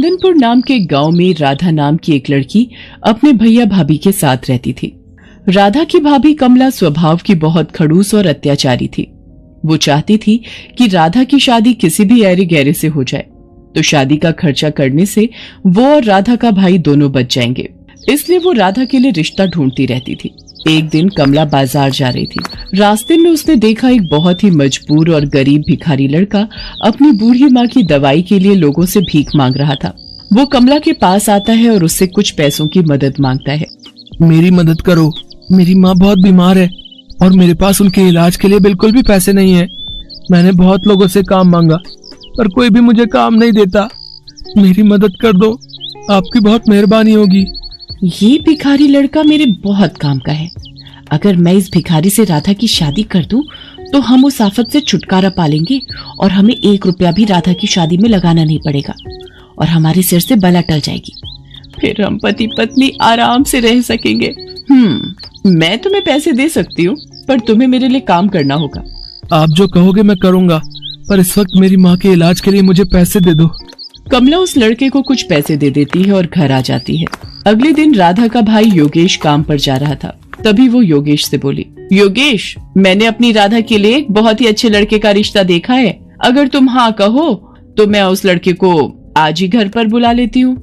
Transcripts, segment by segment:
चंदनपुर नाम के गांव में राधा नाम की एक लड़की अपने भैया भाभी के साथ रहती थी। राधा की भाभी कमला स्वभाव की बहुत खड़ूस और अत्याचारी थी। वो चाहती थी कि राधा की शादी किसी भी ऐरे गैरे से हो जाए, तो शादी का खर्चा करने से वो और राधा का भाई दोनों बच जाएंगे। इसलिए वो राधा के लिए रिश्ता ढूंढती रहती थी। एक दिन कमला बाजार जा रही थी। रास्ते में उसने देखा एक बहुत ही मजबूर और गरीब भिखारी लड़का अपनी बूढ़ी माँ की दवाई के लिए लोगों से भीख मांग रहा था। वो कमला के पास आता है और उससे कुछ पैसों की मदद मांगता है। मेरी मदद करो, मेरी माँ बहुत बीमार है और मेरे पास उनके इलाज के लिए बिल्कुल भी पैसे नहीं है। मैंने बहुत लोगों से काम मांगा पर कोई भी मुझे काम नहीं देता। मेरी मदद कर दो, आपकी बहुत मेहरबानी होगी। ये भिखारी लड़का मेरे बहुत काम का है। अगर मैं इस भिखारी से राधा की शादी कर दूं, तो हम उस आफत से छुटकारा पा लेंगे और हमें 1 रुपया भी राधा की शादी में लगाना नहीं पड़ेगा और हमारे सिर से बला टल जाएगी। फिर हम पति पत्नी आराम से रह सकेंगे। मैं तुम्हें पैसे दे सकती हूँ, पर तुम्हें मेरे लिए काम करना होगा। आप जो कहोगे मैं करूँगा, पर इस वक्त मेरी माँ के इलाज के लिए मुझे पैसे दे दो। कमला उस लड़के को कुछ पैसे दे देती है और घर आ जाती है। अगले दिन राधा का भाई योगेश काम पर जा रहा था। तभी वो योगेश से बोली, योगेश, मैंने अपनी राधा के लिए एक बहुत ही अच्छे लड़के का रिश्ता देखा है। अगर तुम हाँ कहो तो मैं उस लड़के को आज ही घर पर बुला लेती हूँ।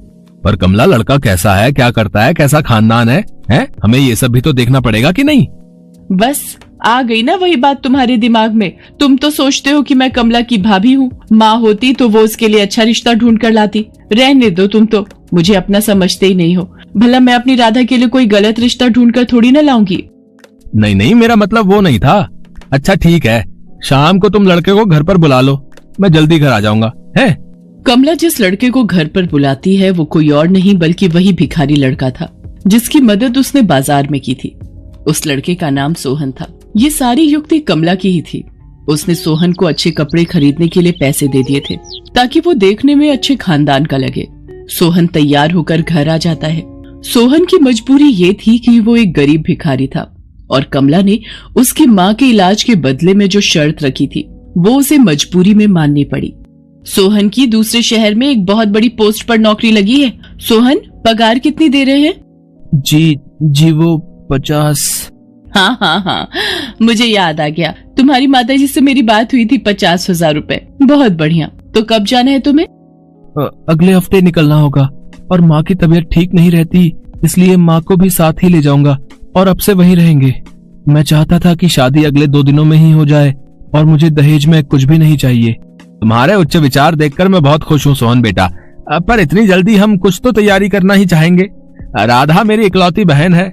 पर कमला, लड़का कैसा है, क्या करता है, कैसा खानदान है? हमें ये सब भी तो देखना पड़ेगा कि नहीं? बस आ गई ना वही बात तुम्हारे दिमाग में। तुम तो सोचते हो कि मैं कमला की भाभी हूँ। माँ होती तो वो उसके लिए अच्छा रिश्ता ढूंढ कर लाती। रहने दो, तुम तो मुझे अपना समझते ही नहीं हो। भला मैं अपनी राधा के लिए कोई गलत रिश्ता ढूंढ कर थोड़ी ना लाऊंगी। नहीं, मेरा मतलब वो नहीं था। अच्छा ठीक है, शाम को तुम लड़के को घर पर बुला लो, मैं जल्दी घर आ जाऊंगा। है कमला जिस लड़के को घर पर बुलाती है वो कोई और नहीं बल्कि वही भिखारी लड़का था जिसकी मदद उसने बाजार में की थी। उस लड़के का नाम सोहन था। ये सारी युक्ति कमला की ही थी। उसने सोहन को अच्छे कपड़े खरीदने के लिए पैसे दे दिए थे ताकि वो देखने में अच्छे खानदान का लगे। सोहन तैयार होकर घर आ जाता है। सोहन की मजबूरी ये थी कि वो एक गरीब भिखारी था और कमला ने उसकी माँ के इलाज के बदले में जो शर्त रखी थी वो उसे मजबूरी में माननी पड़ी। सोहन की दूसरे शहर में एक बहुत बड़ी पोस्ट पर नौकरी लगी है। सोहन, पगार कितनी दे रहे हैं? जी वो 50। हाँ, मुझे याद आ गया। तुम्हारी माताजी से मेरी बात हुई थी। 50,000 रुपए। बहुत बढ़िया। तो कब जाना है तुम्हें? अगले हफ्ते निकलना होगा और माँ की तबीयत ठीक नहीं रहती, इसलिए माँ को भी साथ ही ले जाऊंगा और अब से वहीं रहेंगे। मैं चाहता था कि शादी अगले 2 दिनों में ही हो जाए और मुझे दहेज में कुछ भी नहीं चाहिए। तुम्हारे उच्च विचार देखकर मैं बहुत खुश हूँ सोहन बेटा, पर इतनी जल्दी हम कुछ तो तैयारी करना ही चाहेंगे। राधा मेरी इकलौती बहन है।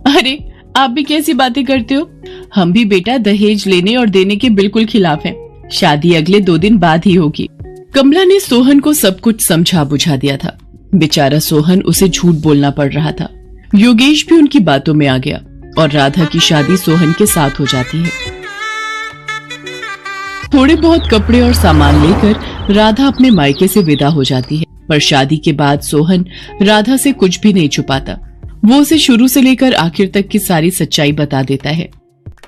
अरे आप भी कैसी बातें करते हो? हम भी बेटा दहेज लेने और देने के बिल्कुल खिलाफ हैं। शादी अगले 2 दिन बाद ही होगी। कमला ने सोहन को सब कुछ समझा बुझा दिया था। बेचारा सोहन, उसे झूठ बोलना पड़ रहा था। योगेश भी उनकी बातों में आ गया और राधा की शादी सोहन के साथ हो जाती है। थोड़े बहुत कपड़े और सामान लेकर राधा अपने मायके से विदा हो जाती है। पर शादी के बाद सोहन राधा से कुछ भी नहीं छुपाता। वो उसे शुरू से लेकर आखिर तक की सारी सच्चाई बता देता है।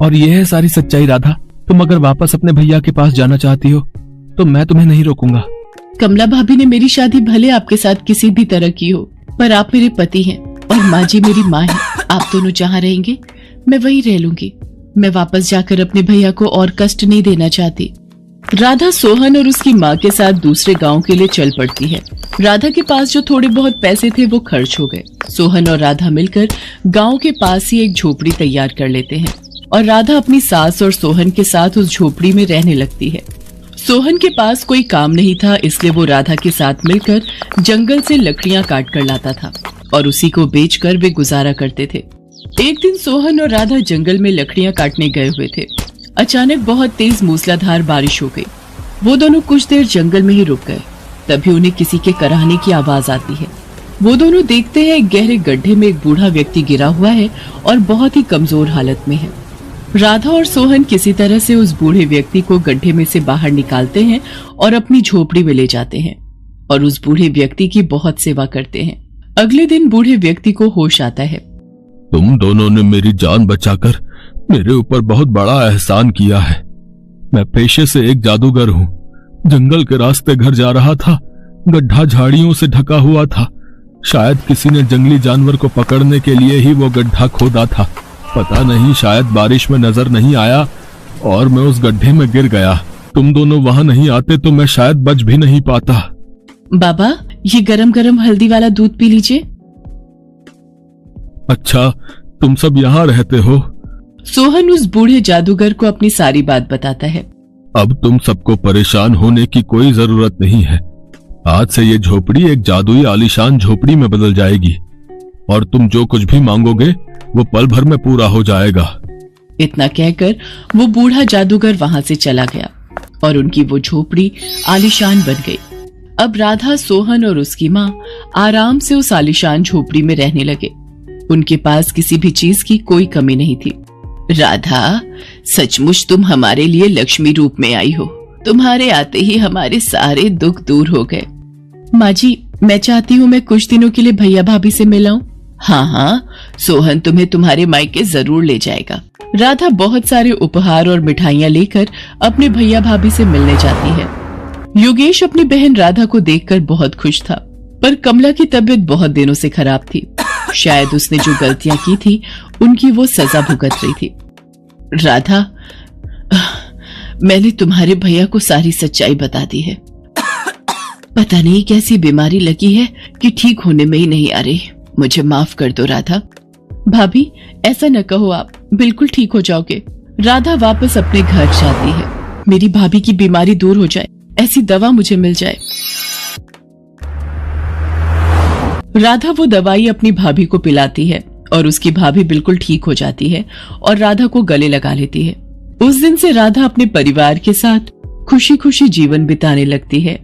और ये है सारी सच्चाई राधा। तुम अगर वापस अपने भैया के पास जाना चाहती हो तो मैं तुम्हें नहीं रोकूंगा। कमला भाभी ने मेरी शादी भले आपके साथ किसी भी तरह की हो, पर आप मेरे पति हैं और माँ जी मेरी माँ है। आप दोनों जहाँ रहेंगे मैं वहीं रह लूंगी। मैं वापस जाकर अपने भैया को और कष्ट नहीं देना चाहती। राधा सोहन और उसकी माँ के साथ दूसरे गांव के लिए चल पड़ती है। राधा के पास जो थोड़े बहुत पैसे थे वो खर्च हो गए। सोहन और राधा मिलकर गांव के पास ही एक झोपड़ी तैयार कर लेते हैं और राधा अपनी सास और सोहन के साथ उस झोपड़ी में रहने लगती है। सोहन के पास कोई काम नहीं था, इसलिए वो राधा के साथ मिलकर जंगल से लकड़ियां काट कर लाता था और उसी को बेचकर वे गुजारा करते थे। एक दिन सोहन और राधा जंगल में लकड़ियां काटने गए हुए थे। अचानक बहुत तेज मूसलाधार बारिश हो गई। वो दोनों कुछ देर जंगल में ही रुक गए। तभी उन्हें किसी के कराहने की आवाज आती है। वो दोनों देखते हैं एक गहरे गड्ढे में एक बूढ़ा व्यक्ति गिरा हुआ है और बहुत ही कमजोर हालत में है। राधा और सोहन किसी तरह से उस बूढ़े व्यक्ति को गड्ढे में से बाहर निकालते हैं और अपनी झोपड़ी में ले जाते हैं और उस बूढ़े व्यक्ति की बहुत सेवा करते हैं। अगले दिन बूढ़े व्यक्ति को होश आता है। तुम दोनों ने मेरी जान बचाकर मेरे ऊपर बहुत बड़ा एहसान किया है। मैं पेशे से एक जादूगर हूँ। जंगल के रास्ते घर जा रहा था गड्ढा झाड़ियों से ढका हुआ था। शायद किसी ने जंगली जानवर को पकड़ने के लिए ही वो गड्ढा खोदा था। पता नहीं, शायद बारिश में नजर नहीं आया और मैं उस गड्ढे में गिर गया। तुम दोनों वहां नहीं आते तो मैं शायद बच भी नहीं पाता। बाबा, ये गरम गरम हल्दी वाला दूध पी लीजिए। अच्छा, तुम सब यहाँ रहते हो? सोहन उस बूढ़े जादूगर को अपनी सारी बात बताता है। अब तुम सबको परेशान होने की कोई जरूरत नहीं है। आज से ये झोपड़ी एक जादुई आलीशान झोपड़ी में बदल जाएगी और तुम जो कुछ भी मांगोगे वो पल भर में पूरा हो जाएगा। इतना कहकर वो बूढ़ा जादूगर वहां से चला गया और उनकी वो झोपड़ी आलीशान बन गई। अब राधा, सोहन और उसकी माँ आराम से उस आलीशान झोपड़ी में रहने लगे। उनके पास किसी भी चीज की कोई कमी नहीं थी। राधा, सचमुच तुम हमारे लिए लक्ष्मी रूप में आई हो। तुम्हारे आते ही हमारे सारे दुख दूर हो गए। माँ जी, मैं चाहती हूँ मैं कुछ दिनों के लिए भैया भाभी से मिलाऊं। हाँ हाँ, सोहन तुम्हें तुम्हारे मायके जरूर ले जाएगा। राधा बहुत सारे उपहार और मिठाइयाँ लेकर अपने भैया भाभी से मिलने जाती है। योगेश अपनी बहन राधा को देखकर बहुत खुश था, पर कमला की तबीयत बहुत दिनों से खराब थी। शायद उसने जो गलतियां की थी उनकी वो सजा भुगत रही थी। राधा, मैंने तुम्हारे भैया को सारी सच्चाई बता दी है। पता नहीं कैसी बीमारी लगी है कि ठीक होने में ही नहीं आ रही। मुझे माफ कर दो राधा। भाभी, ऐसा न कहो, आप बिल्कुल ठीक हो जाओगे। राधा वापस अपने घर जाती है। मेरी भाभी की बीमारी दूर हो जाए, ऐसी दवा मुझे मिल जाए। राधा वो दवाई अपनी भाभी को पिलाती है और उसकी भाभी बिल्कुल ठीक हो जाती है और राधा को गले लगा लेती है। उस दिन से राधा अपने परिवार के साथ खुशी खुशी जीवन बिताने लगती है।